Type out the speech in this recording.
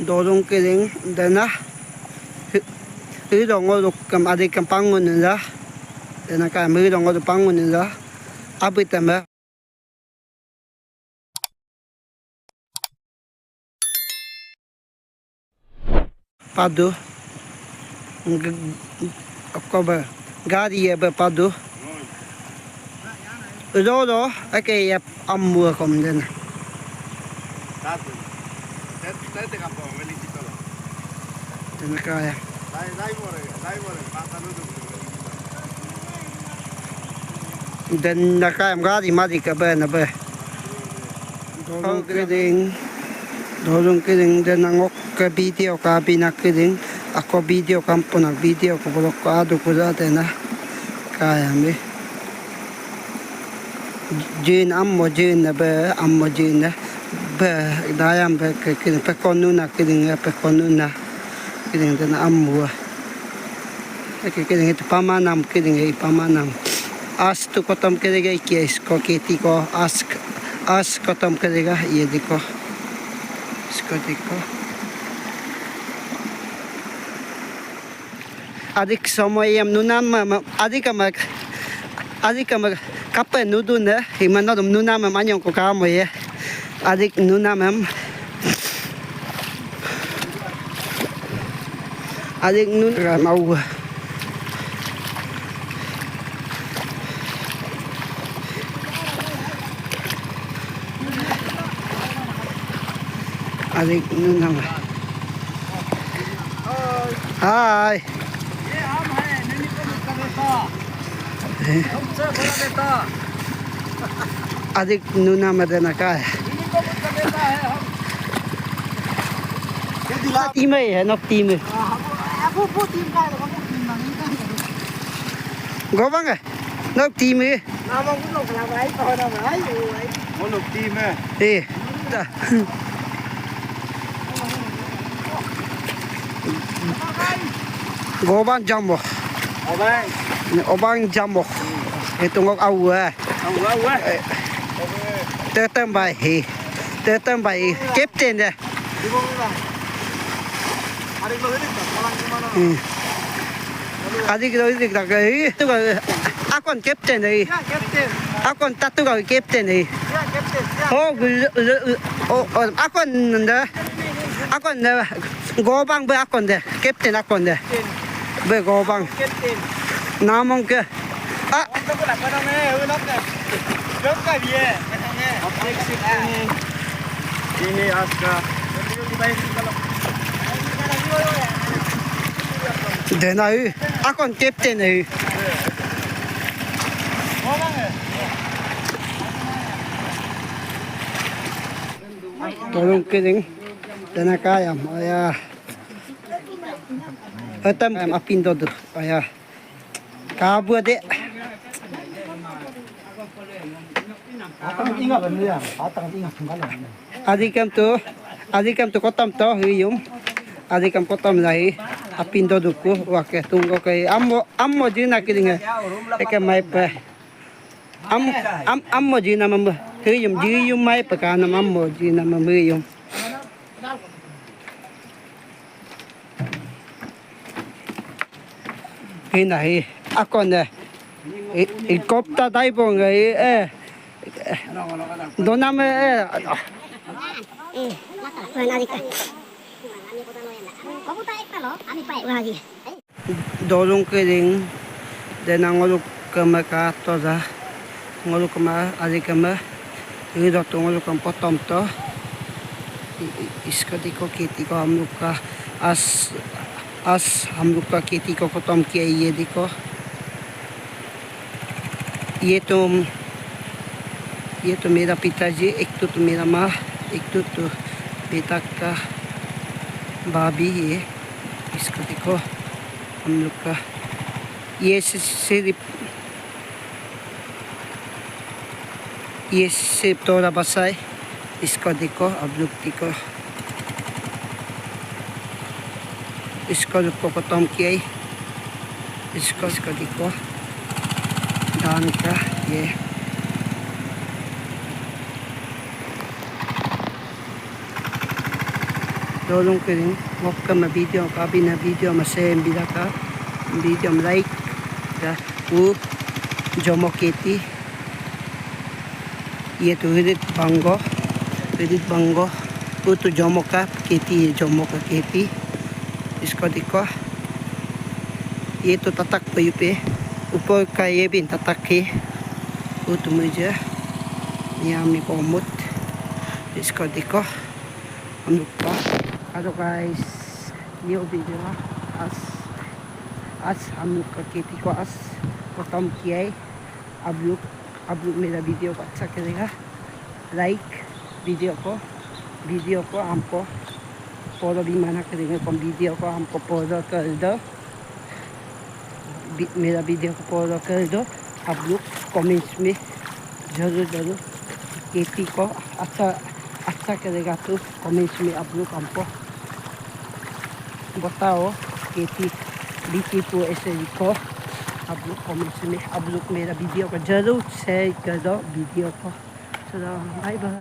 dorong kering dana dong o kam adik kam pangun nila dana ka dong o pangun nila abitama padu Oktober gadi ya padu Rodo okay ya ammu kom den den kaya den nakayam gadi madi ka ba na ba dorong kering den ngok ka video ka pinakring ako video kampo na video ko bolok ko adu ko date na kaya mi jin ammo jin na ba ammo jin na ba dayam ba kring pe konuna kring pe konuna kring den ammo kring itu pamanam kring pamanam as tu kotam kring ki isko kiti ko as kotam kring ye diko isko diko adik समय हम नुनाम adik kapal nudu ne himano dum nunam manyong ko kamo ye adik nunam adik nun mau adik nunam hai adik nuna madana का है team है knock team गोबंग knock team है knock team है गोबंग जम्बो obang jamok itu ngok awa tetem bai kapten deh adik tak itu akon kapten deh akon tatu kau kapten deh oh akon deh akon deh gobang be akon deh kapten akon deh be gobang namong ke ini aska denai akon kapten ai tolong kering denakayam aya atam apindo do aya kabur dek. Adikam tu kotam tu huyum. Adikam kotam lagi. Apindo duku. Waktu tunggu ke ammo jina kiringa. Eka mai pe. Ammo jina mamu huyum jiyum mai pe kana ammo jina mamu huyum. Hina hi. Akon deh, kopta taipong donam dorong kering dan ngoluk kemaka toza ngoluk kema adik kema ini doktor ngoluk potong to iskati ko kiti ko amluka as हम लोग का खेती को खत्म किया ये देखो ये तो मेरा पिताजी एक तो मेरा माँ एक तो बेटा का भाभी है इसको देखो हम लोग का ये सिर्फ थोड़ा बसा है इसको देखो आप लोग देखो इसको को खत्म किया इसको देखो धान का ये tolong kalian waktu ma video kabi na video masem bila ka video like da u jomo keti ये तो हिरित बंगो वो तो जोमो का खेती है जोमो का खेती इसको देखो ये तो ततक पे ऊपर का ये भी ततक है वो तो मुझे यहाँ में कोमुत इसको देखो हम लोग का हेलो गाइस न्यू वीडियो आज हम लोग का खेती को आज खत्म किया है अब लोग मेरा वीडियो को अच्छा करेगा लाइक वीडियो को हमको फॉलो भी मना करेंगे कम वीडियो को हमको फॉलो कर दो मेरा वीडियो को फॉलो कर दो आप लोग कमेंट्स में ज़रूर खेती को अच्छा करेगा तो कमेंट्स में आप लोग हमको बताओ खेती बीती को ऐसे लिखो आप लोग कमेंट्स में आप लोग मेरा वीडियो को ज़रूर शेयर कर दो वीडियो को चलो बाय बाय।